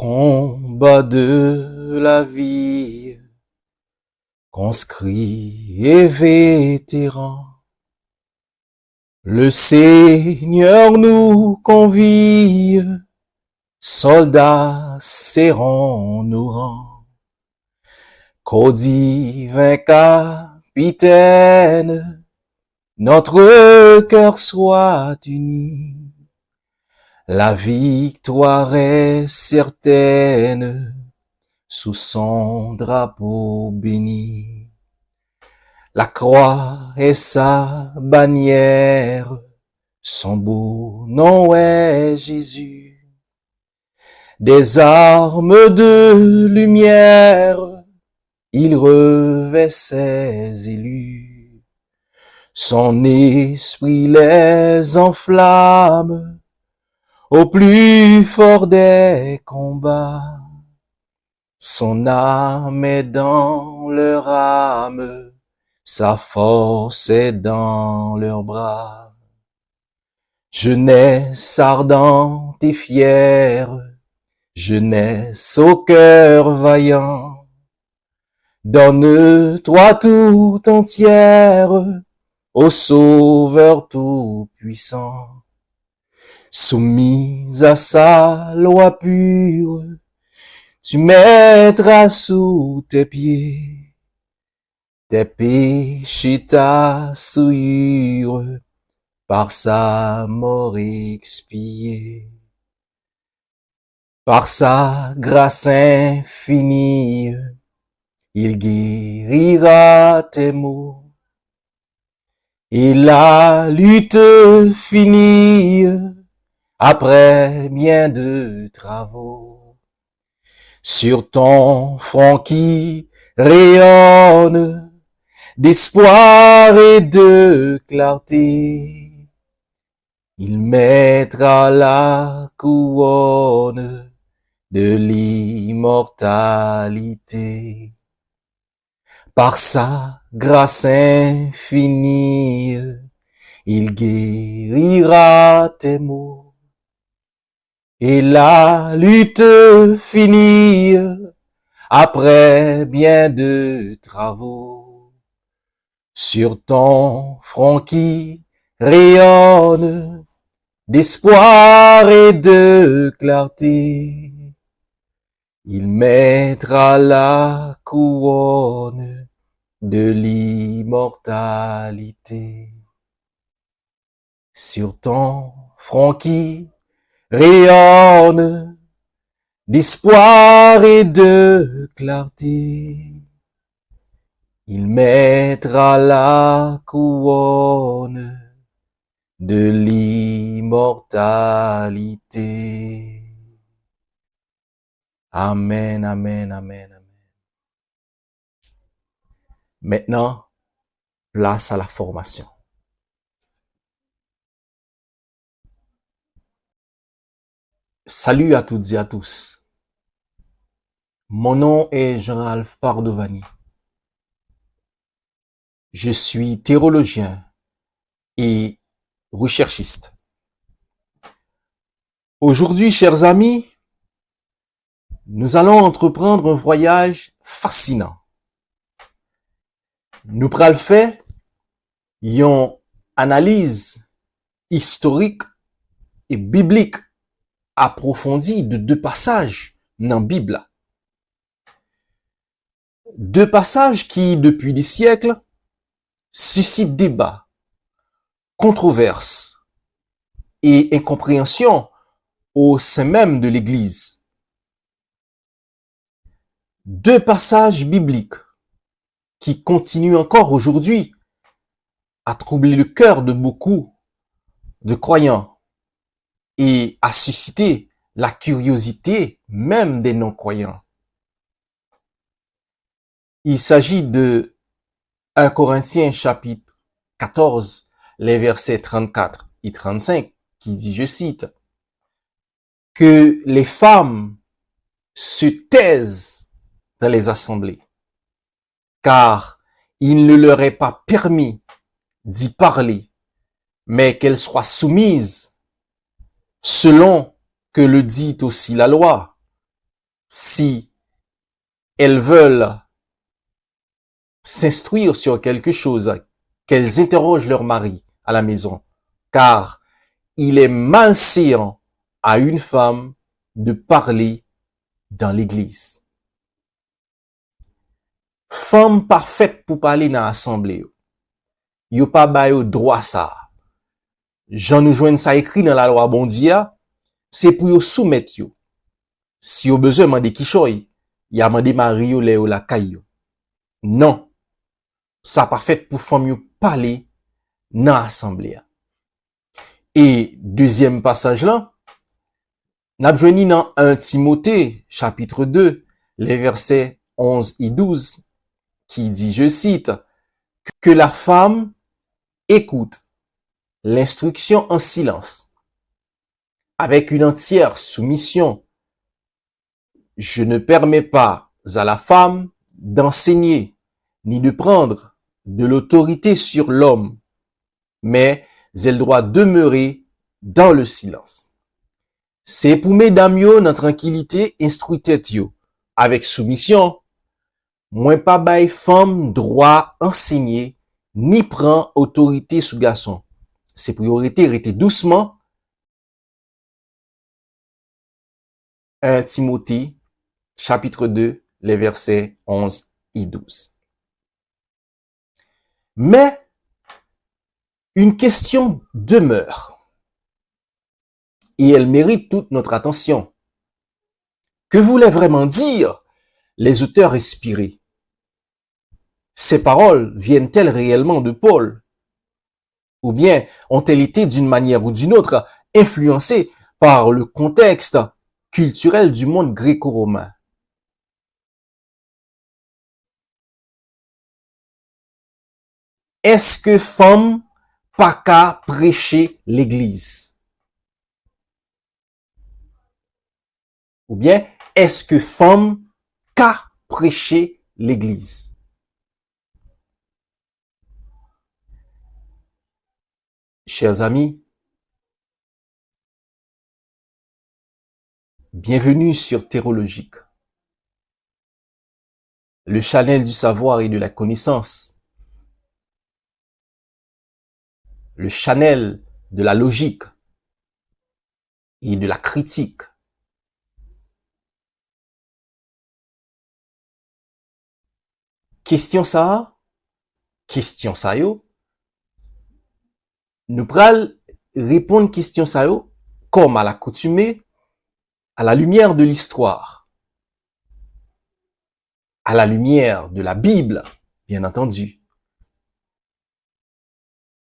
Combat de la vie, conscrits et vétérans, le Seigneur nous convie, soldats serrons nos rangs. Qu'au divin capitaine, notre cœur soit uni. La victoire est certaine, sous son drapeau béni. La croix est sa bannière, son beau nom est Jésus. Des armes de lumière, il revêt ses élus. Son esprit les enflamme, au plus fort des combats. Son âme est dans leur âme, sa force est dans leurs bras. Jeunesse ardente et fière, jeunesse au cœur vaillant, donne-toi tout entière au Sauveur tout-puissant. Soumise à sa loi pure, tu mettras sous tes pieds tes péchés, ta souillure, par sa mort expiée. Par sa grâce infinie, il guérira tes maux. Et la lutte finie, après bien de travaux, sur ton front qui rayonne d'espoir et de clarté, il mettra la couronne de l'immortalité. Par sa grâce infinie, il guérira tes maux. Et la lutte finie, après bien de travaux, sur ton front qui rayonne d'espoir et de clarté, il mettra la couronne de l'immortalité. Sur ton front qui rayonne d'espoir et de clarté, il mettra la couronne de l'immortalité. Amen, amen, amen, amen. Maintenant, place à la formation. Salut à toutes et à tous. Mon nom est Jean-Ralph Pardovani. Je suis théologien et recherchiste. Aujourd'hui, chers amis, nous allons entreprendre un voyage fascinant. Nous pral faire une analyse historique et biblique approfondie de deux passages dans la Bible. Deux passages qui, depuis des siècles, suscitent débat, controverses et incompréhension au sein même de l'Église. Deux passages bibliques qui continuent encore aujourd'hui à troubler le cœur de beaucoup de croyants et à susciter la curiosité même des non-croyants. Il s'agit de 1 Corinthiens chapitre 14, les versets 34 et 35, qui dit, je cite, que les femmes se taisent dans les assemblées, car il ne leur est pas permis d'y parler, mais qu'elles soient soumises, selon que le dit aussi la loi, si elles veulent s'instruire sur quelque chose, qu'elles interrogent leur mari à la maison, car il est malséant à une femme de parler dans l'église. Femme parfaite pour parler dans l'assemblée. Yo pas bayo droit ça. Jean nous joigne ça écrit dans la loi bon dia, c'est pour yo soumettre yo. Si yo besoin demander qui choy, y a demandé mari yo le ou la caillou. Non. Ça pas fait pour femme yo parler dans l'assemblée. Et deuxième passage là, n'a joini dans 1 Timothée chapitre 2, les versets 11 et 12 qui dit, je cite, que la femme écoute l'instruction en silence, avec une entière soumission. Je ne permets pas à la femme d'enseigner ni de prendre de l'autorité sur l'homme, mais elle doit demeurer dans le silence. C'est pour mesdames yo dans tranquillité instruit tête yo avec soumission. Moins pas bay femme droit enseigner ni prend autorité sous garçon. C'est pour rester doucement. 1 Timothée chapitre 2 les versets 11 et 12. Mais une question demeure et elle mérite toute notre attention. Que voulait vraiment dire les auteurs inspirés? Ces paroles viennent-elles réellement de Paul? Ou bien ont-elles été d'une manière ou d'une autre influencées par le contexte culturel du monde gréco-romain? Est-ce que femme pas qu'à prêcher l'église? Ou bien est-ce que femme qu'à prêcher l'église? Chers amis, bienvenue sur Théologique, le channel du savoir et de la connaissance, le channel de la logique et de la critique. Question ça yo, nous pral répondre question ça yo comme à l'accoutumée, à la lumière de l'histoire, à la lumière de la Bible, bien entendu,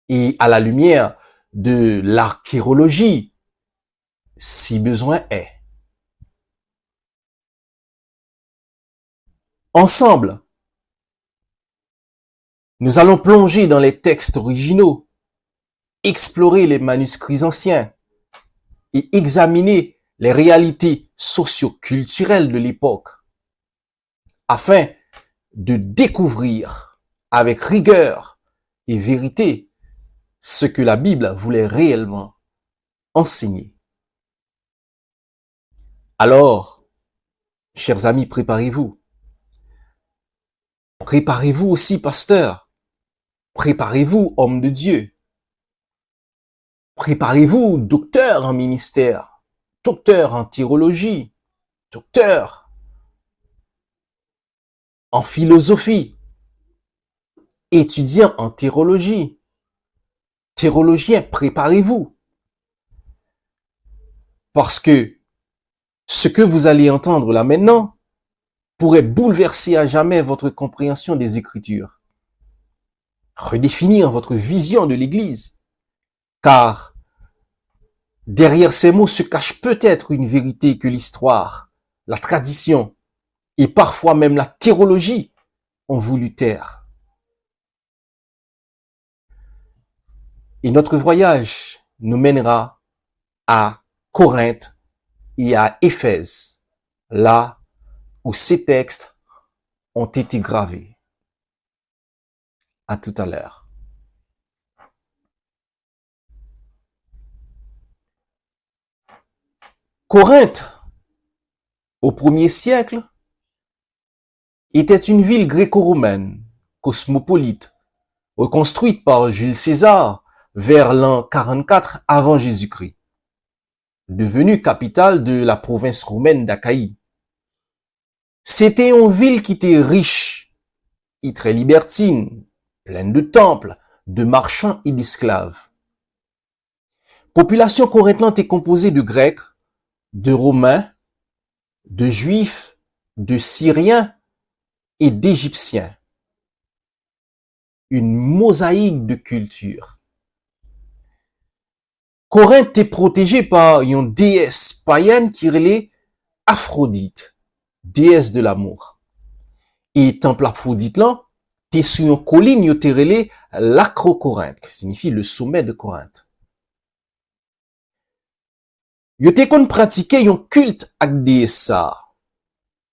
et à la lumière de l'archéologie, si besoin est. Ensemble, nous allons plonger dans les textes originaux, explorer les manuscrits anciens et examiner les réalités socio-culturelles de l'époque, afin de découvrir avec rigueur et vérité ce que la Bible voulait réellement enseigner. Alors, chers amis, préparez-vous. Préparez-vous aussi, pasteur. Préparez-vous, homme de Dieu. Préparez-vous, docteur en ministère, docteur en théologie, docteur en philosophie, étudiant en théologie, théologien, préparez-vous. Parce que ce que vous allez entendre là maintenant pourrait bouleverser à jamais votre compréhension des Écritures, redéfinir votre vision de l'Église, car derrière ces mots se cache peut-être une vérité que l'histoire, la tradition et parfois même la théologie ont voulu taire. Et notre voyage nous mènera à Corinthe et à Éphèse, là où ces textes ont été gravés. À tout à l'heure. Corinthe au 1er siècle, était une ville gréco-romaine, cosmopolite, reconstruite par Jules César vers l'an 44 avant Jésus-Christ, devenue capitale de la province romaine d'Achaïe. C'était une ville qui était riche et très libertine, pleine de temples, de marchands et d'esclaves. Population corinthienne est composée de Grecs, de Romains, de Juifs, de Syriens et d'Égyptiens. Une mosaïque de culture. Corinthe est protégée par une déesse païenne qui est Aphrodite, déesse de l'amour. Et temple Aphrodite là, t'es sur une colline yo t'es relé l'Acrocorinthe, qui signifie le sommet de Corinthe. Yo t'es kon pratiquer un culte ak déesse ça,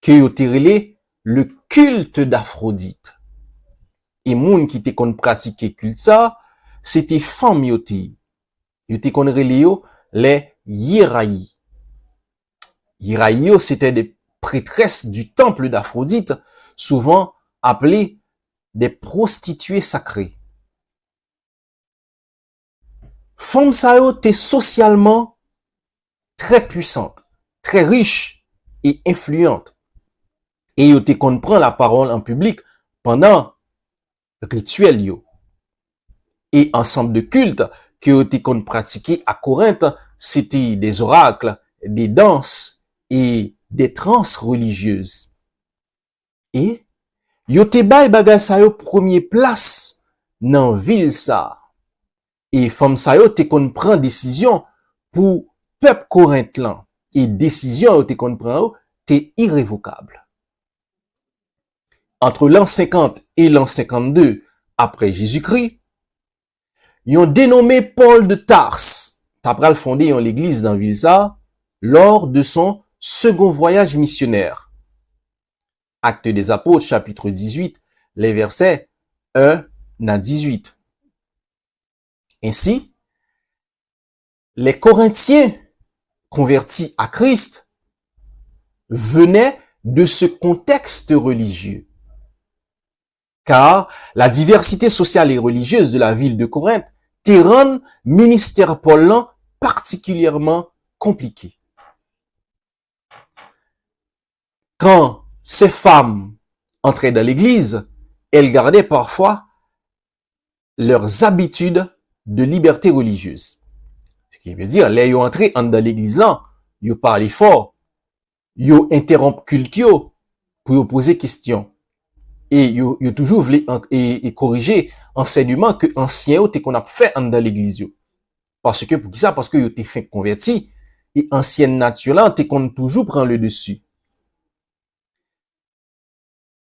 que yo t'es relé le culte d'Aphrodite. Et moun qui t'es kon pratiquer culte ça, c'était femme yo t'es. Yo t'es kon relé yo les hiéraïs. Hiéraïs c'était des prêtresses du temple d'Aphrodite, souvent appelées des prostituées sacrées. Femme sa yo t'es socialement très puissante, très riche et influente. Et yo te comprend la parole en public pendant rituel yo. Et ensemble de cultes que yo te kon pratiquer à Corinthe, c'était des oracles, des danses et des transes religieuses. Et yo te bay bagay sa yo premier place nan ville sa. Et femme sa yo te kon prend décision pour peuple corinthien. Et décision yo te kon prend te irrévocable. Entre l'an 50 et l'an 52 après Jésus-Christ, ils ont dénommé Paul de Tarse, t'apral fondé en l'église dans Vilsa, lors de son second voyage missionnaire. Actes des Apôtres, chapitre 18, les versets 1 à 18. Ainsi, les Corinthiens convertis à Christ venaient de ce contexte religieux. Car la diversité sociale et religieuse de la ville de Corinthe te rend ministère Paul particulièrement compliqué. Quand ces femmes entraient dans l'église, elles gardaient parfois leurs habitudes de liberté religieuse. Ce qui veut dire, les yo entré dans l'église là, yo parlaient fort, yo interrompent culte pour yo poser question. Et yo toujours voulu et corriger enseignement que ancien ou te qu'on a fait dans l'église yo. Parce que pour qui ça? Parce que yo te fait converti et ancienne nature là te qu'on toujours prend le dessus.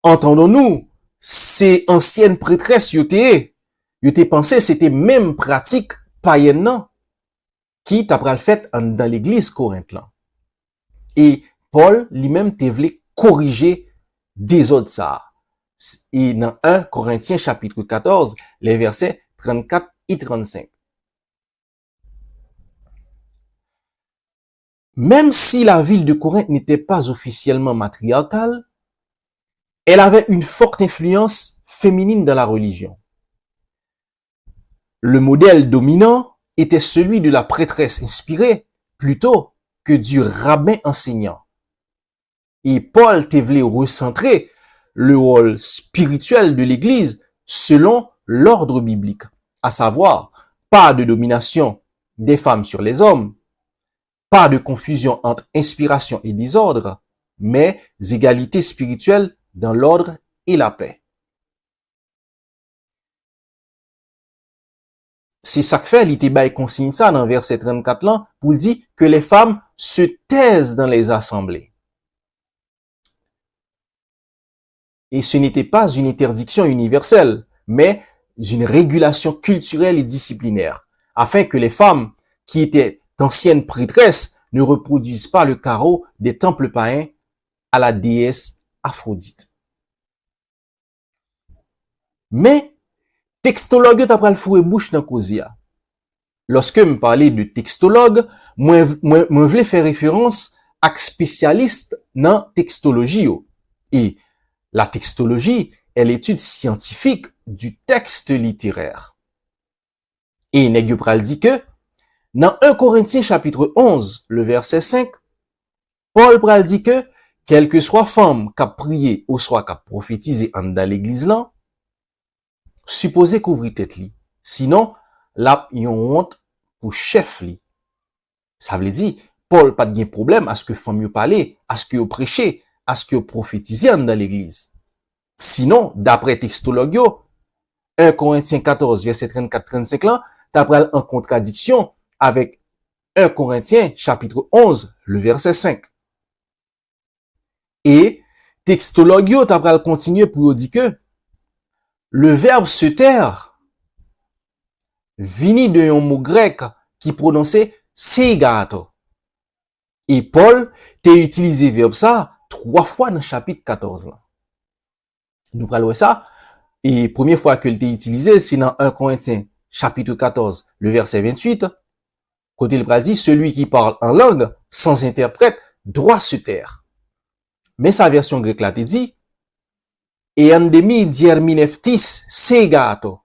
Entendons-nous, ces anciennes prêtresses yo te pensé c'était même pratique païenne non qui t'a pral fait dans l'église Corinthe là. Et Paul lui-même te voulu corriger des autres ça. Et dans 1 Corinthiens chapitre 14, les versets 34 et 35. Même si la ville de Corinthe n'était pas officiellement matriarcale, elle avait une forte influence féminine dans la religion. Le modèle dominant était celui de la prêtresse inspirée plutôt que du rabbin enseignant. Et Paul te voulait recentrer le rôle spirituel de l'Église selon l'ordre biblique, à savoir pas de domination des femmes sur les hommes, pas de confusion entre inspiration et désordre, mais égalité spirituelle dans l'ordre et la paix. C'est ça que fait l'Ité consigne ça dans verset 34 là pour dire que les femmes se taisent dans les assemblées. Et ce n'était pas une interdiction universelle, mais une régulation culturelle et disciplinaire, afin que les femmes qui étaient d'anciennes prêtresses ne reproduisent pas le carreau des temples païens à la déesse Aphrodite. Mais, textologue t'apprend le fouet bouche dans causia. Lorsque me parlais de textologue, moi voulais faire référence à spécialiste dans textologie. Et la textologie est l'étude scientifique du texte littéraire. Et nèg yo pral dit que dans 1 Corinthiens chapitre 11, le verset 5, Paul pral dit que quelle que soit femme qui a prié ou soit qui a prophétisé en dans l'église là, supposé couvrir tête li. Sinon, là yon honte pour chef li. Ça veut dire Paul pas de problème à ce que femme yo parler, à ce que yo prêcher, à ce que yo prophétiser en dans l'église. Sinon, d'après textologue yo, 1 Corinthiens 14 verset 34-35 là, t'as pral en contradiction avec 1 Corinthiens chapitre 11 le verset 5. Et textologue yo t'as pral continuer pour dire que le verbe se taire vini de un mot grec qui prononçait segato. Et Paul t'a utilisé verbe ça 3 fois dans chapitre 14 là. Nous pral ça. Et première fois que t'a utilisé, c'est dans 1 Corinthiens chapitre 14, le verset 28. Côté le pral dit, celui qui parle en langue sans interprète doit se taire. Mais sa version grecque là te dit, et endemi diermineftis segato.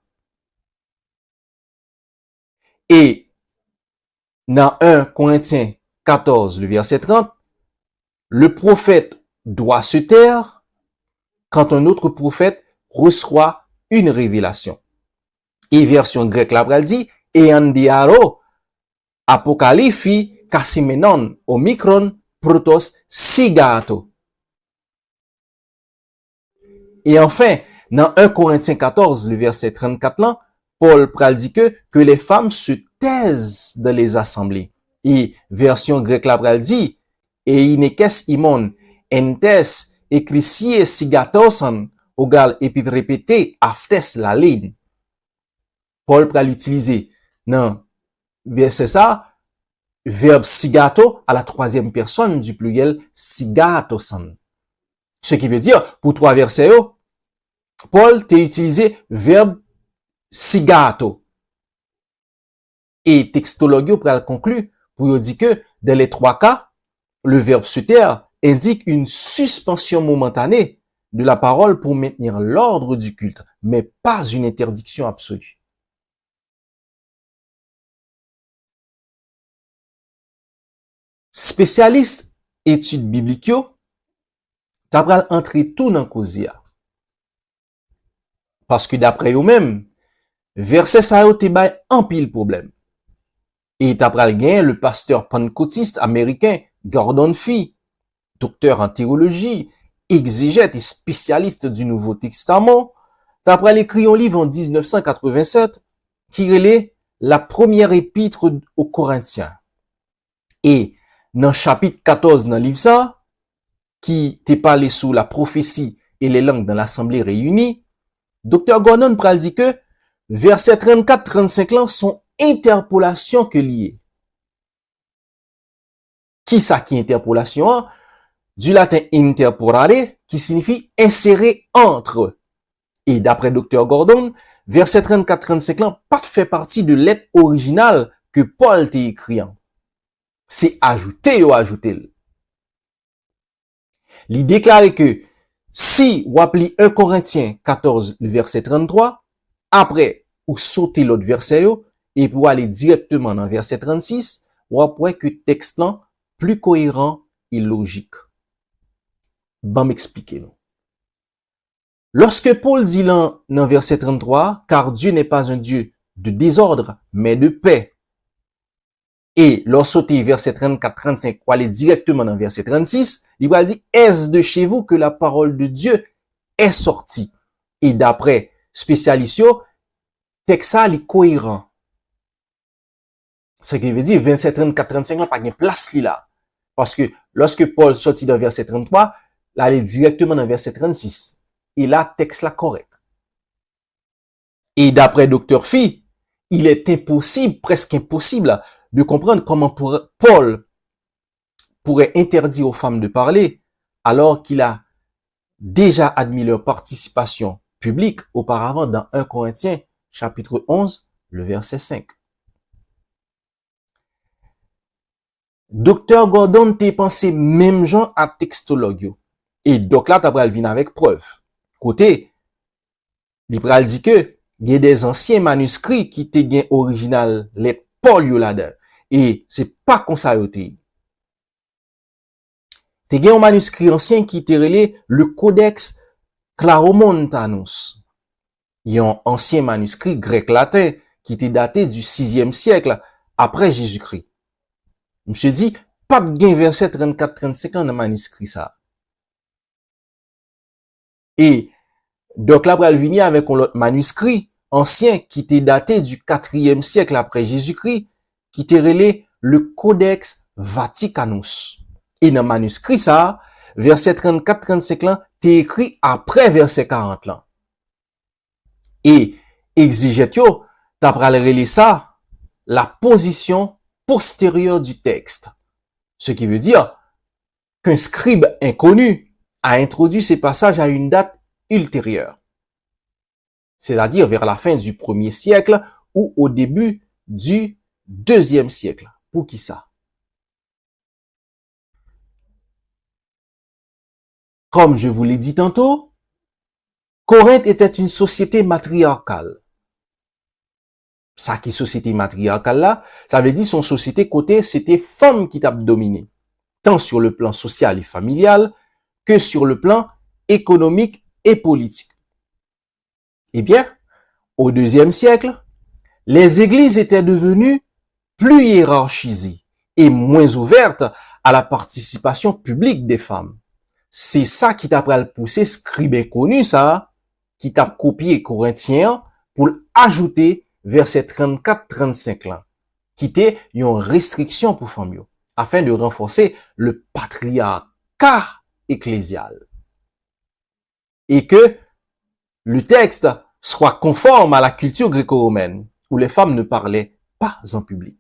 Et dans 1 Corinthiens 14, le verset 30, le prophète doit se taire quand un autre prophète reçoit une révélation. Et version grecque là pral dit, et endiaro apokalifi kasimenon omikron protos sigato. Et enfin, dans 1 Corinthiens 14, le verset 34 là, Paul pral dit que les femmes se taisent dans les assemblées. Et version grecque là pral dit, et inekes imon entes ekrisie sigatosan ogal epid répété aftes la ligne. Paul pral utiliser dans verset ça, verbe sigato à la troisième personne du pluriel sigatosan. Ce qui veut dire, pour 3 versets, Paul t'a utilisé verbe sigato. Et textologue pral conclut pour dire que dans les 3 cas, le verbe se taire indique une suspension momentanée de la parole pour maintenir l'ordre du culte, mais pas une interdiction absolue. Spécialiste études bibliques, t'as pral entrer tout dans causia. Parce que d'après eux-mêmes, verset ça yo te bay en pile problème. Et t'as pral gen le pasteur pentecôtiste américain Gordon Fee, docteur en théologie, exégète et spécialiste du Nouveau Testament, t'as pral écrit un livre en 1987 qui relait la première épître aux Corinthiens. Et dans chapitre 14 dans le livre ça, qui t'est parlé sous la prophétie et les langues dans l'assemblée réunie, Dr. Gordon pral dit que versets 34-35 là sont interpolations que liées. Qui ça qui interpolation? Du latin interpolare, qui signifie insérer entre. Et d'après Dr. Gordon, verset 34-35 là pas fait partie de lettre originale que Paul t'a écrit. C'est ajouté ou ajouté. Il déclare que si ou appli 1 Corinthiens 14, le verset 33, après ou sauter l'autre verset et pour aller directement dans verset 36, ou après que texte là plus cohérent et logique. Bon m'expliquer nous. Lorsque Paul dit là dans verset 33, car Dieu n'est pas un Dieu de désordre, mais de paix. Et lorsque sauter verset 34-35 ou aller directement dans verset 36, il va dire, est-ce de chez vous que la parole de Dieu est sortie? Et d'après spécialistes, texte ça est cohérent. Ce qui veut dire 27, 34, 35 là, pas de place là. Parce que lorsque Paul sortit dans verset 33, là, il est directement dans verset 36. Et là, texte là correct. Et d'après Dr. Fee, il est impossible, presque impossible, de comprendre comment Paul pourrait interdire aux femmes de parler alors qu'il a déjà admis leur participation publique auparavant dans 1 Corinthiens chapitre 11, le verset 5. Docteur Gordon te pensé même gens à textologue yo. Et donc là, t'as pral vin avec preuve. Côté, li pral dit que, il y a des anciens manuscrits qui te gen original let Paul yo là-dedans. Et c'est pas comme ça yo te. Te gen un manuscrit ancien qui te relé le Codex Claromontanus. Il y a un ancien manuscrit grec-latin qui était daté du 6e siècle après Jésus-Christ. Monsieur dit, pas de gain verset 34-35 dans le manuscrit ça. Et donc là, pral vini avec un autre manuscrit ancien qui était daté du 4e siècle après Jésus-Christ, qui était relé le Codex Vaticanus. Et dans le manuscrit ça, verset 34-35 là, t'es écrit après verset 40 là. Et exégète yo, t'as pral relé ça, la position postérieure du texte. Ce qui veut dire qu'un scribe inconnu a introduit ces passages à une date ultérieure. C'est-à-dire vers la fin du 1er siècle ou au début du 2e siècle. Pour qui ça? Comme je vous l'ai dit tantôt, Corinthe était une société matriarcale. Ça qui société matriarcale là, ça veut dire son société côté, c'était femme qui t'a dominé. Tant sur le plan social et familial, que sur le plan économique et politique. Eh bien, au 2e siècle, les églises étaient devenues plus hiérarchisées et moins ouvertes à la participation publique des femmes. C'est ça qui t'a pral poussé scribe connu ça, qui t'a copié Corinthiens pour ajouter verset 34-35 là, qui était une restriction pour femmes yo, afin de renforcer le patriarcat ecclésial. Et que le texte soit conforme à la culture gréco-romaine, où les femmes ne parlaient pas en public.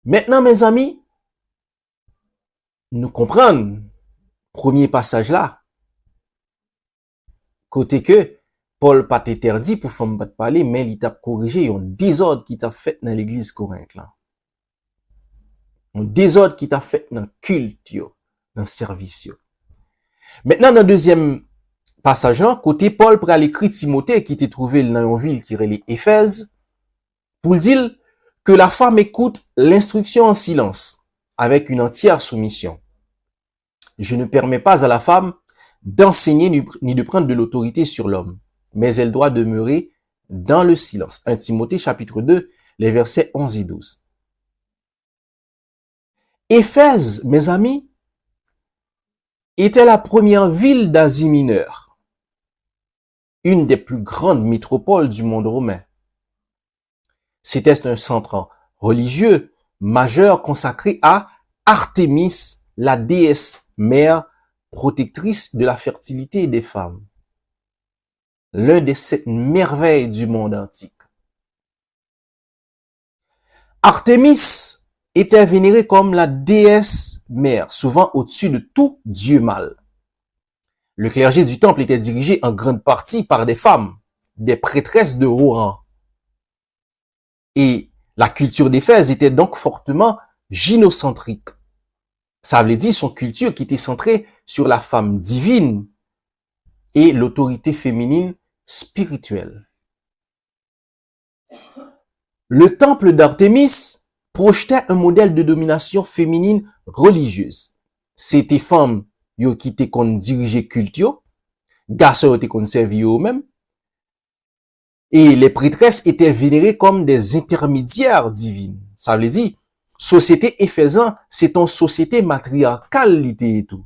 Maintenant, mes amis, nous comprenons, premier passage là, côté que Paul pas interdit pour femme pas de parler, mais il t'a corrigé un désordre qui t'a fait dans l'église Corinthe là. Un désordre qui t'a fait dans le culte, dans le service. Maintenant, dans le deuxième passage là, côté Paul pral écrit Timothée qui était trouvé dans une ville qui relait Éphèse, pour dire que la femme écoute l'instruction en silence, avec une entière soumission. Je ne permets pas à la femme d'enseigner ni de prendre de l'autorité sur l'homme, mais elle doit demeurer dans le silence. 1 Timothée chapitre 2, les versets 11 et 12. Éphèse, mes amis, était la première ville d'Asie mineure, une des plus grandes métropoles du monde romain. C'était un centre religieux majeur consacré à Artémis, la déesse mère protectrice de la fertilité des femmes. L'un des 7 merveilles du monde antique. Artémis était vénérée comme la déesse mère, souvent au-dessus de tout dieu mâle. Le clergé du temple était dirigé en grande partie par des femmes, des prêtresses de haut rang. Et la culture d'Éphèse était donc fortement gynocentrique. Ça veut dire son culture qui était centrée sur la femme divine et l'autorité féminine spirituelle. Le temple d'Artémis projetait un modèle de domination féminine religieuse. C'était femmes qui étaient qu'on dirigeait culte yo, garçons étaient qu'on servi eux-mêmes, et les prêtresses étaient vénérées comme des intermédiaires divines. Ça veut dire société éphésienne, c'est une société matriarcale et tout.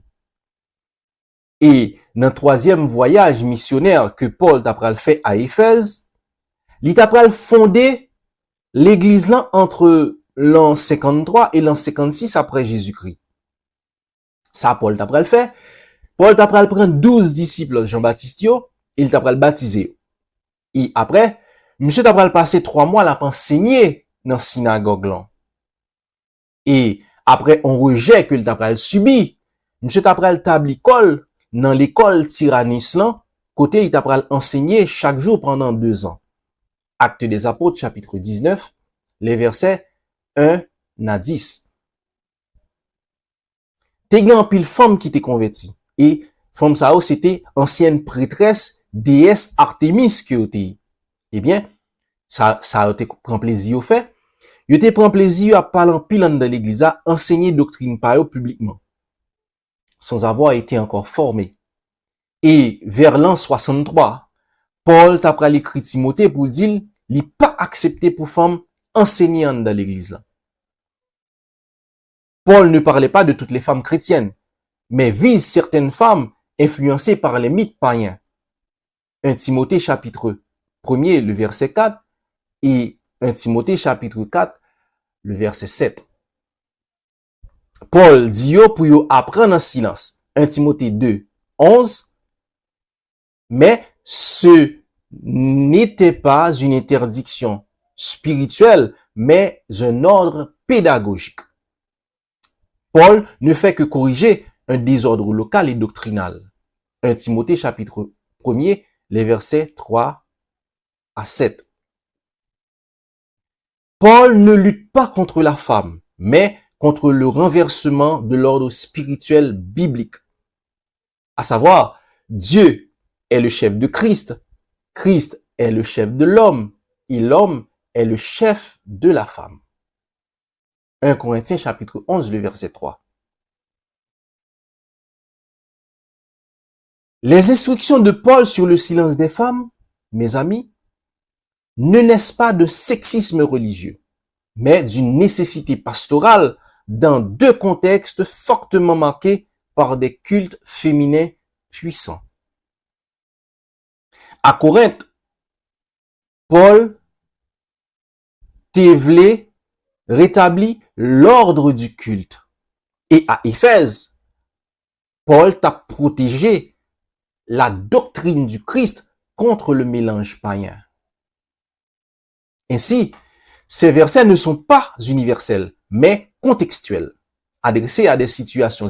Et dans le 3e voyage missionnaire que Paul t'a fait à Éphèse, il t'a fondé l'église là entre l'an 53 et l'an 56 après Jésus-Christ. Ça, Paul t'a fait. Paul t'a prendre 12 disciples Jean-Baptiste, il t'a baptisé. Et après, monsieur t'a passé 3 mois à enseigner dans la synagogue là. Et après, on rejet que t'a subi. Monsieur t'a table l'école, dans l'école Tyrannus là, côté il t'a enseigné chaque jour pendant 2 ans. Actes des Apôtres, chapitre 19, les versets 1 à 10. Te gen an pile femme qui t'est converti. Et femme ça c'était ancienne prêtresse déesse Artémis qui était. Eh bien, ça a te prend plaisir au fait. Yo te prend plaisir à parler en pile dans l'église, à enseigner doctrine par eux publiquement, sans avoir été encore formé. Et vers l'an 63, Paul t'a pris l'écrit Timothée pour dire, il n'est pas accepté pour femme enseigner dans l'église. Paul ne parlait pas de toutes les femmes chrétiennes, mais vise certaines femmes influencées par les mythes païens. 1 Timothée chapitre 1er, le verset 4, et 1 Timothée chapitre 4, le verset 7. Paul dit yo pour yo apprendre en silence. 1 Timothée 2, 11. Mais ce n'était pas une interdiction spirituelle, mais un ordre pédagogique. Paul ne fait que corriger un désordre local et doctrinal. 1 Timothée chapitre 1er, les versets 3 à 7. Paul ne lutte pas contre la femme, mais contre le renversement de l'ordre spirituel biblique. À savoir, Dieu est le chef de Christ, Christ est le chef de l'homme, et l'homme est le chef de la femme. 1 Corinthiens chapitre 11, le verset 3. Les instructions de Paul sur le silence des femmes, mes amis, ne naissent pas de sexisme religieux, mais d'une nécessité pastorale dans deux contextes fortement marqués par des cultes féminins puissants. À Corinthe, Paul voulait rétablir l'ordre du culte. Et à Éphèse, Paul t'a protégé la doctrine du Christ contre le mélange païen. Ainsi, ces versets ne sont pas universels, mais contextuels, adressés à des situations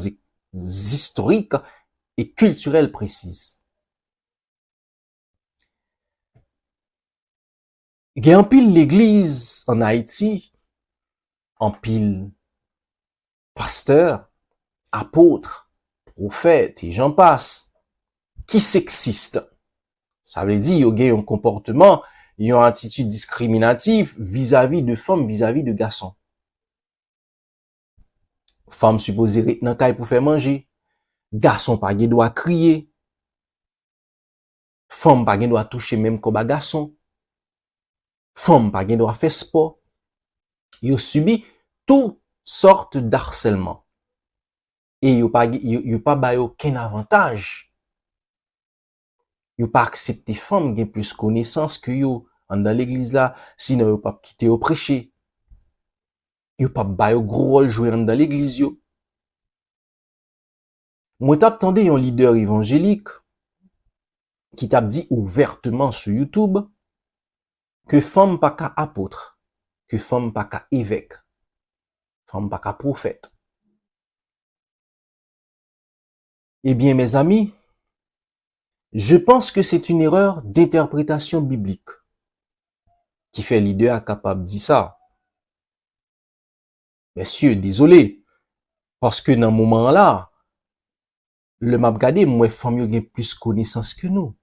historiques et culturelles précises. Il y a en pile l'église en Haïti, en pile pasteur, apôtre, prophète et j'en passe, qui sexiste. Ça veut dire, il y a un comportement, il y a une attitude discriminative vis-à-vis de femmes, vis-à-vis de garçons. Femme supposée rester dans caille pour faire manger. Garçon pas gen doit crier. Femme pas gen doit toucher même comme garçon. Femme pas gen doit faire sport. Yo subi toutes sortes d'harcèlement. Et yo pas ba aucun avantage. Yo pas accepter femme gen plus connaissance que yo dans l'église là, sinon yo pas quitter au prêcher. Yo pas ba yo gros rôle jouer dans l'église yo. Moi t'attendais un leader évangélique qui t'a dit ouvertement sur YouTube que femme pas qu'à apôtre, que femme pas qu'à évêque, femme pas qu'à prophète. Eh bien, mes amis, je pense que c'est une erreur d'interprétation biblique qui fait leader capable de dire ça. Messieurs, désolé, parce que dans ce moment-là, le m'a regardé, moi, femme yo gen plus connaissance que nous.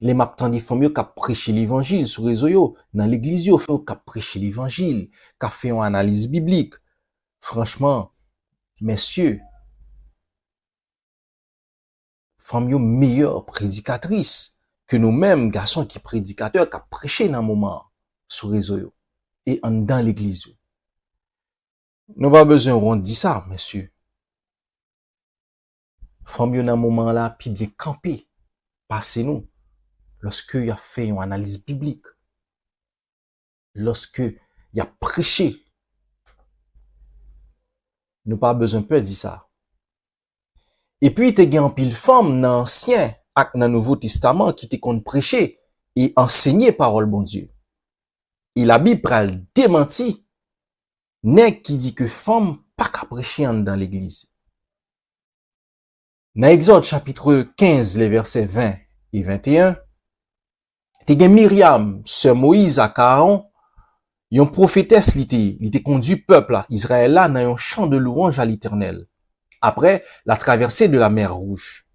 Les m'a tandi femme yo qui prêcher l'évangile sur réseau yo, dans l'église yo, femme qui prêcher l'évangile, qui fait une analyse biblique. Franchement, messieurs, femme yo meilleure prédicatrice que nous-mêmes, garçons qui prédicateurs, qui prêché dans un moment sur réseau yo et dans l'église yo. Nous pas besoin on dit ça, messieurs. Femme yo dans moment là, puis bien camper, passez nous. Lorsque il a fait une analyse biblique, lorsque il a prêché, nous pas besoin de dire ça. Et puis, il y a un pile femme dans l'Ancien, dans le Nouveau Testament, qui te compte prêcher et enseigner parole bon Dieu. Et la Bible pral démenti, nèg qui dit que femme pas qu'à prêcher dans l'église. Dans Exode chapitre 15, les versets 20 et 21, Te gen Myriam, sœur Moïse à Aaron, yon prophétesse li te conduit peuple là, Israël là, dans un chant de louange à l'Éternel. Après la traversée de la mer Rouge.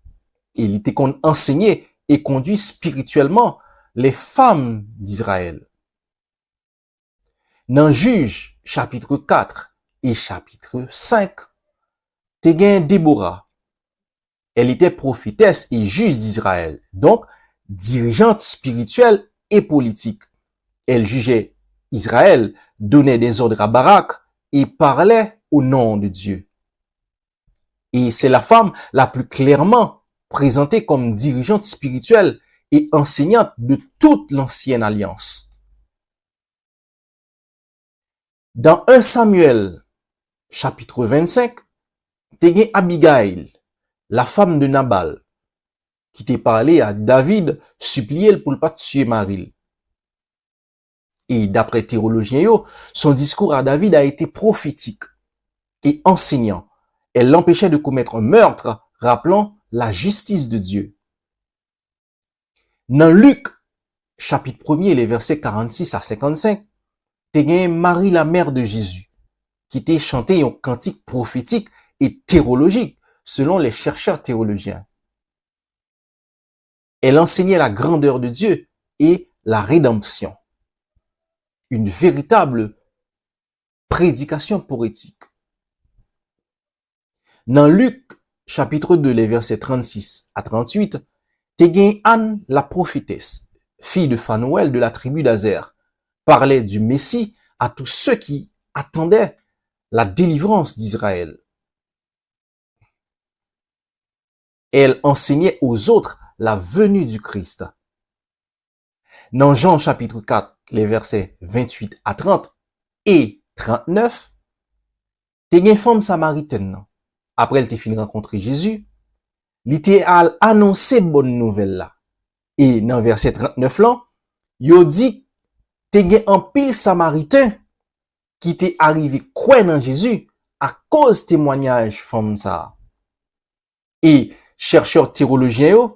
Et il était enseigné et conduit spirituellement les femmes d'Israël. Dans Juge, chapitre 4 et chapitre 5, te gen Déborah. Elle était prophétesse et juge d'Israël, donc dirigeante spirituelle et politique. Elle jugeait Israël, donnait des ordres à Barak et parlait au nom de Dieu. Et c'est la femme la plus clairement présentée comme dirigeante spirituelle et enseignante de toute l'ancienne alliance. Dans 1 Samuel, chapitre 25, te gen Abigail, la femme de Nabal, qui t'a parlé à David, supplié pour ne pas tuer Marie. Et d'après théologiens, son discours à David a été prophétique et enseignant. Elle l'empêchait de commettre un meurtre, rappelant la justice de Dieu. Dans Luc, chapitre 1er, les versets 46 à 55, te gen Marie, la mère de Jésus, qui t'a chanté un cantique prophétique et théologique, selon les chercheurs théologiens. Elle enseignait la grandeur de Dieu et la rédemption. Une véritable prédication poétique. Dans Luc, chapitre 2, les versets 36 à 38, te gen Anne, la prophétesse, fille de Phanuel de la tribu d'Azer, parlait du Messie à tous ceux qui attendaient la délivrance d'Israël. Elle enseignait aux autres la venue du Christ. Dans Jean chapitre 4, les versets 28 à 30 et 39, te gen femme samaritaine. Après elle te fin rencontrer Jésus, li te al annoncer bonne nouvelle là. Et dans verset 39 là, yo dit te gen un pile samaritain qui t'est arrivé croire dans Jésus à cause témoignage femme ça. Et chercheur théologien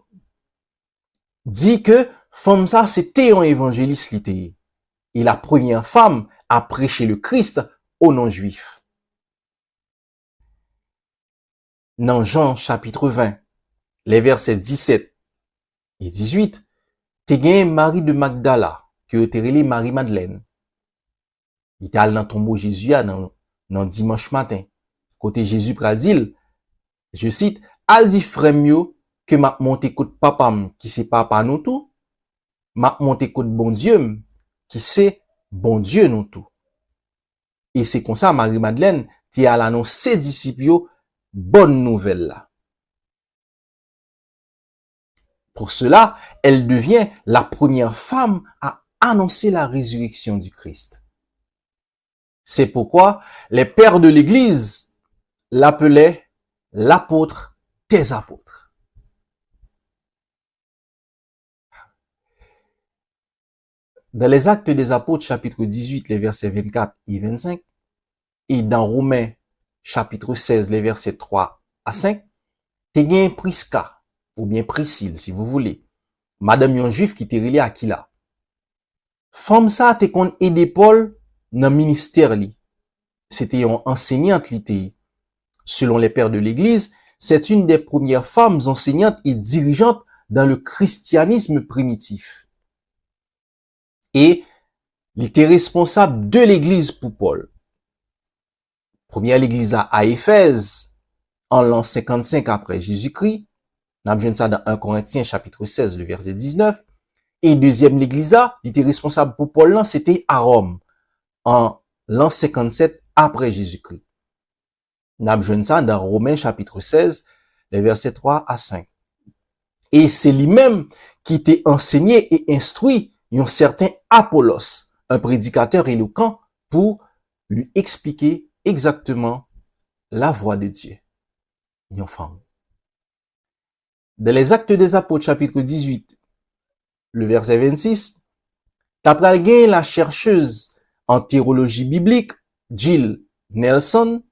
dit que femme ça c'était un évangéliste littéraire. Et la première femme à prêcher le Christ aux non-juifs. Dans Jean chapitre 20, les versets 17 et 18, te gen Marie de Magdala, que te relé Marie-Madeleine. Il était allé dans tombeau Jésus dans dimanche matin. Côté Jésus pradil, je cite, al di frère yo que m'a monté koute papam qui c'est papa nous tout, m'a monté koute bon Dieu qui c'est bon Dieu nous tout. Et c'est comme ça Marie-Madeleine qui a annoncé disciples bonne nouvelle là. Pour cela, elle devient la première femme à annoncer la résurrection du Christ. C'est pourquoi les pères de l'Église l'appelaient l'apôtre des apôtres. Dans les Actes des Apôtres, chapitre 18, les versets 24 et 25, et dans Romains, chapitre 16, les versets 3 à 5, te gen Prisca, ou bien Priscille, si vous voulez, madame yon juif qui te relé Aquila. Femme ça te kon aidé Paul dans ministère li. C'était une enseignante li. Selon les pères de l'Église, c'est une des premières femmes enseignantes et dirigeantes dans le christianisme primitif. Et il était responsable de l'Église pour Paul. Première l'Église à Éphèse, en l'an 55 après Jésus-Christ. On a ça dans 1 Corinthiens chapitre 16, le verset 19. Et deuxième l'Église, il était responsable pour Paul, là, c'était à Rome, en l'an 57 après Jésus-Christ. On a ça dans Romains chapitre 16, les versets 3 à 5. Et c'est lui-même qui était enseigné et instruit un certain Apollos, un prédicateur éloquent, pour lui expliquer exactement la voix de Dieu. Une femme. Dans les Actes des Apôtres, chapitre 18, le verset 26, t'as gen la chercheuse en théologie biblique, Jill Nelson,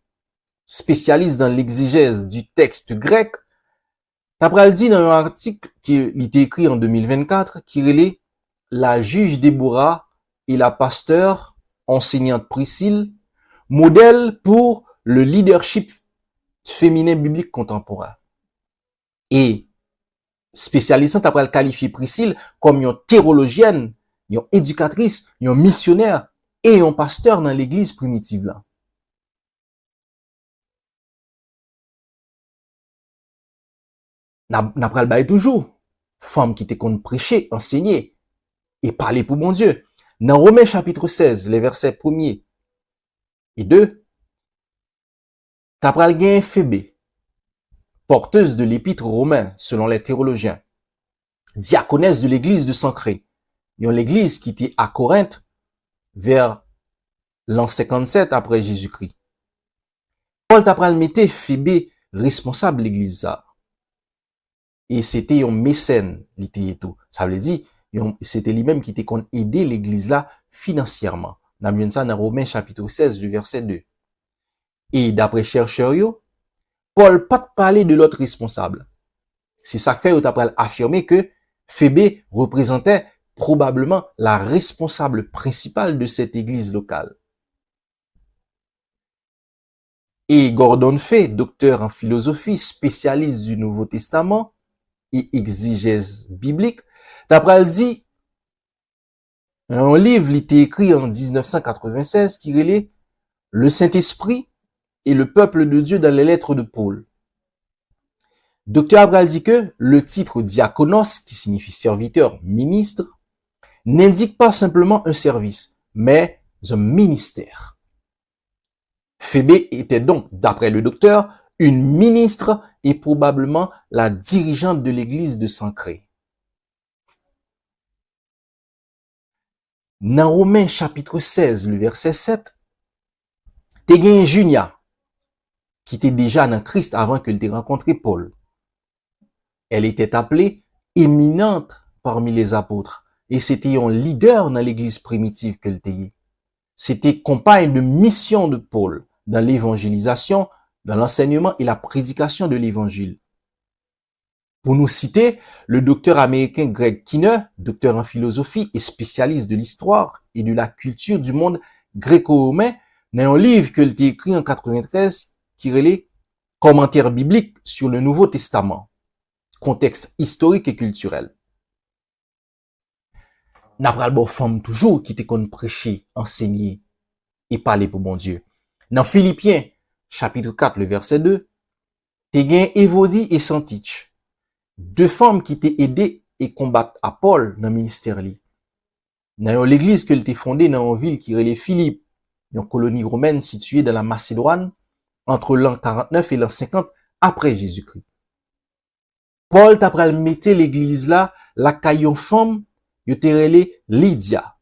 spécialiste dans l'exégèse du texte grec, t'as dit dans un article qui était écrit en 2024, qui relait la juge Déborah et la pasteur enseignante Priscille, modèle pour le leadership féminin biblique contemporain. Et spécialiste après le qualifier Priscille comme une théologienne, une éducatrice, une missionnaire et un pasteur dans l'église primitive là. N'a pral bail toujours femme qui était qu'on prêcher, enseigner et parler pour bon Dieu. Dans Romains chapitre 16, les versets 1er et 2, t'as pral gen Phébé, porteuse de l'épître romain selon les théologiens, diaconesse de l'église de Sancré. Yon l'église qui était à Corinthe vers l'an 57 après Jésus-Christ. Paul t'a pral mette Phébé responsable de l'église ça. Et c'était un mécène, l'ité tout. Ça veut dire, c'était lui-même qui était qu'on aider l'église là financièrement. N'a bien ça dans Romains chapitre 16, le verset 2. Et d'après chercheurs yo, Paul pas parler de l'autre responsable. C'est ça que fait, ou après affirmer que Phébé représentait probablement la responsable principale de cette église locale. Et Gordon Fay, docteur en philosophie, spécialiste du Nouveau Testament et exégèse biblique, d'après elle dit, un livre il était écrit en 1996 qui relait le Saint-Esprit et le peuple de Dieu dans les lettres de Paul. Docteur Abral dit que le titre diaconos, qui signifie serviteur, ministre, n'indique pas simplement un service, mais un ministère. Phébé était donc, d'après le docteur, une ministre et probablement la dirigeante de l'église de Sancré. Dans Romains chapitre 16, le verset 7, t'es gen Junia, qui était déjà dans Christ avant qu'elle t'ait rencontré Paul. Elle était appelée éminente parmi les apôtres. Et c'était un leader dans l'église primitive qu'elle était. C'était compagne de mission de Paul dans l'évangélisation, dans l'enseignement et la prédication de l'évangile. Pour nous citer, le docteur américain Greg Kinner, docteur en philosophie et spécialiste de l'histoire et de la culture du monde gréco-romain, dans un livre qu'il a écrit en 93 qui relait Commentaire biblique sur le Nouveau Testament, contexte historique et culturel. N'a pral bon femme toujours qui te kon prêcher, enseigner et parler pour bon Dieu. Dans Philippiens, chapitre 4, le verset 2, te gen Évodie et Santich, deux femmes qui t'ont aidé et combattre à Paul dans le ministère li. Dans l'église qu'elle t'est fondée dans une ville qui relait Philippe, une colonie romaine située dans la Macédoine, entre l'an 49 et l'an 50 après Jésus-Christ. Paul t'a pral mette l'église là, la caillon femme, yo te relé Lydia.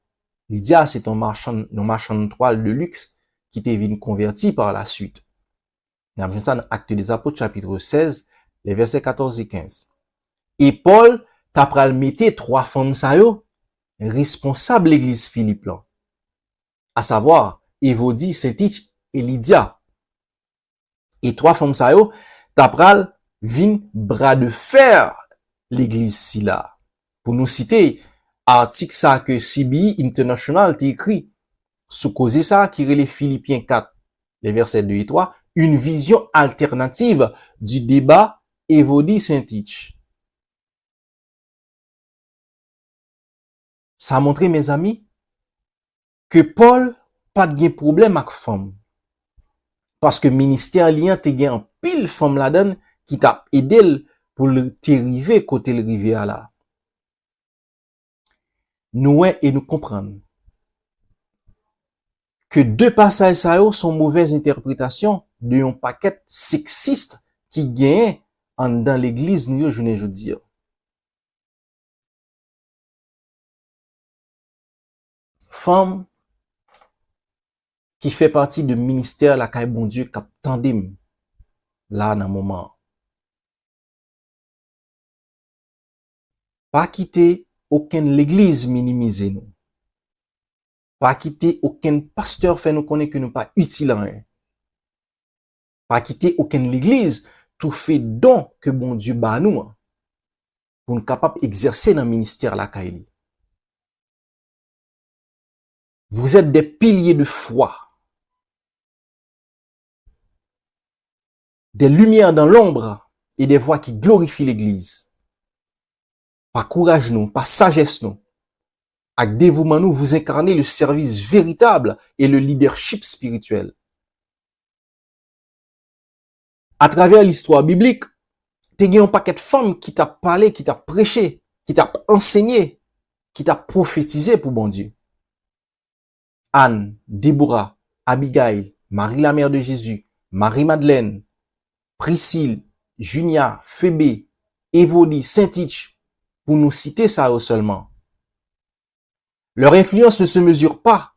Lydia, c'est un marchand de toile de luxe qui t'est venu converti par la suite. Nous avons ça dans Actes des Apôtres, chapitre 16, les versets 14 et 15. Et Paul t'a pral mette trois femmes sa yo, responsables l'église Philippe là. À savoir, Évodie, Sintich et Lydia. Et trois femmes sa yo, t'a pral vin bras de fer l'église si là. Pour nous citer, article ça que CBI International t'a écrit, sous cause ça qui relève Philippiens 4, les versets 2 et 3, une vision alternative du débat Évodie-Sintich. Ça a montré, mes amis, que Paul pas de problème avec femme. Parce que ministère lien te gen en pile femme la donne qui t'a aidé pour le t'arriver côté le rivière là. Nous et nous comprendre que deux passages ça sont mauvaises interprétations de un paquet sexiste qui gagne dans l'église nous je ne dire. Femme qui fait partie du ministère la caille bon Dieu cap tandem là dans moment. Pas quitter aucune l'église minimiser nous. Pas quitter aucun pasteur fait nous connaître que nous pas utile en rien. Pas quitter aucune l'église tout fait don que bon Dieu ba nous pour nous capable exercer dans le ministère la caille. Vous êtes des piliers de foi, des lumières dans l'ombre et des voix qui glorifient l'Église. Par courage nous, par sagesse nous, avec dévouement nous, vous incarnez le service véritable et le leadership spirituel. À travers l'histoire biblique, t'es gagné un paquet de femmes qui t'a parlé, qui t'a prêché, qui t'a enseigné, qui t'a prophétisé pour bon Dieu. Anne, Déborah, Abigail, Marie la mère de Jésus, Marie-Madeleine, Priscille, Junia, Phébé, Évolie, Saint-Titch, pour nous citer ça seulement. Leur influence ne se mesure pas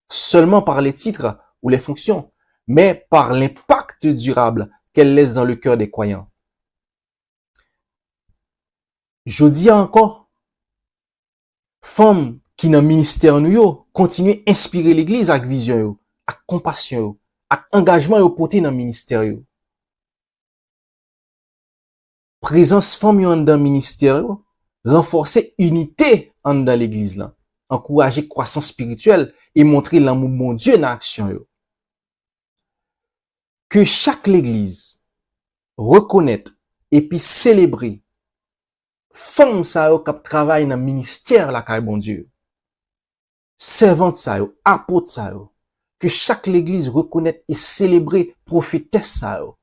seulement par les titres ou les fonctions, mais par l'impact durable qu'elles laissent dans le cœur des croyants. Je dis encore, femmes qui dans le ministère nous continuent à inspirer l'église avec vision, avec compassion, avec engagement au porté dans le ministère. Présence femme dans le ministère, renforcer unité dans l'église là, encourager croissance spirituelle et montrer l'amour de Dieu dans l'action. Que chaque l'église reconnaisse et puis célébrer femme ça yo qui travaille dans le ministère la caille bon Dieu. Servante ça yo, apôtre ça yo. Que chaque l'église reconnaisse et célébrer prophétesse ça yo.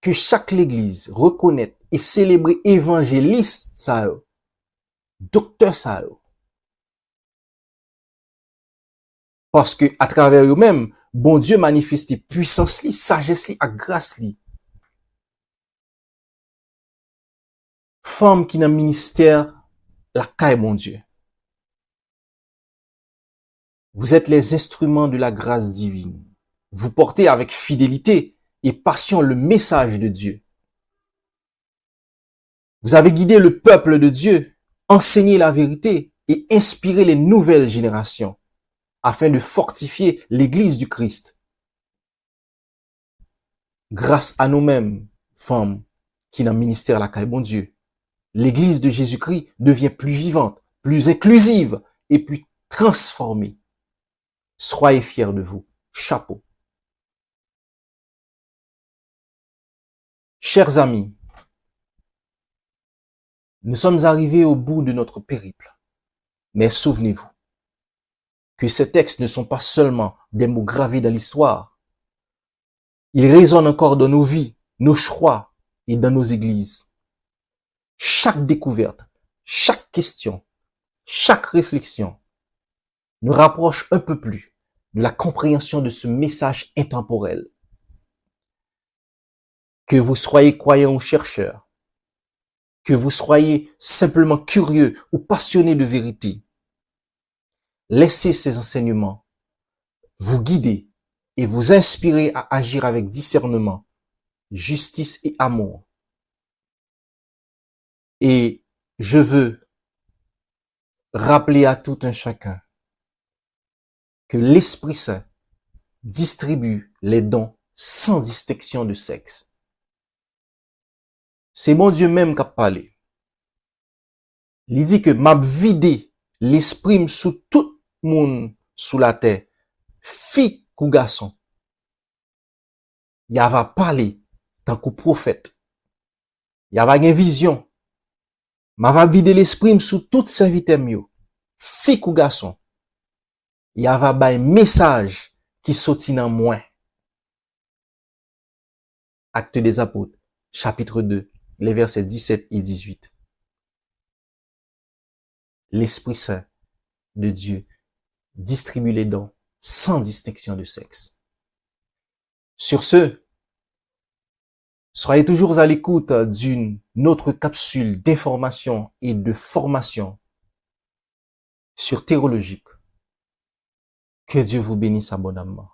Que chaque l'église reconnaisse et célébrer évangéliste ça yo. Docteur ça yo. Parce que à travers eux-mêmes, bon Dieu manifeste puissance li, sagesse li, ak grâce li. Femme qui dans le ministère la caille mon Dieu. Vous êtes les instruments de la grâce divine. Vous portez avec fidélité et passion le message de Dieu. Vous avez guidé le peuple de Dieu, enseigné la vérité et inspiré les nouvelles générations afin de fortifier l'Église du Christ. Grâce à nous-mêmes, femmes, qui dans le ministère la caille bon Dieu, l'Église de Jésus-Christ devient plus vivante, plus inclusive et plus transformée. Soyez fiers de vous. Chapeau. Chers amis, nous sommes arrivés au bout de notre périple. Mais souvenez-vous que ces textes ne sont pas seulement des mots gravés dans l'histoire. Ils résonnent encore dans nos vies, nos choix et dans nos églises. Chaque découverte, chaque question, chaque réflexion nous rapproche un peu plus de la compréhension de ce message intemporel. Que vous soyez croyant ou chercheur, que vous soyez simplement curieux ou passionné de vérité, laissez ces enseignements vous guider et vous inspirer à agir avec discernement, justice et amour. Et je veux rappeler à tout un chacun que l'Esprit Saint distribue les dons sans distinction de sexe. C'est mon Dieu même qui a parlé. Il dit que m'a vidé l'esprit sous tout le monde sous la terre, fille ou garçon. Il va parler tant que prophète. Il va une vision. M'a vidé l'esprit sous tout serviteur mieux, fille ou garçon. Il va un message qui sortit dans moi. Actes des Apôtres, chapitre 2, les versets 17 et 18. L'Esprit Saint de Dieu distribue les dons sans distinction de sexe. Sur ce, soyez toujours à l'écoute d'une autre capsule d'information et de formation sur Théologique. Que Dieu vous bénisse abondamment.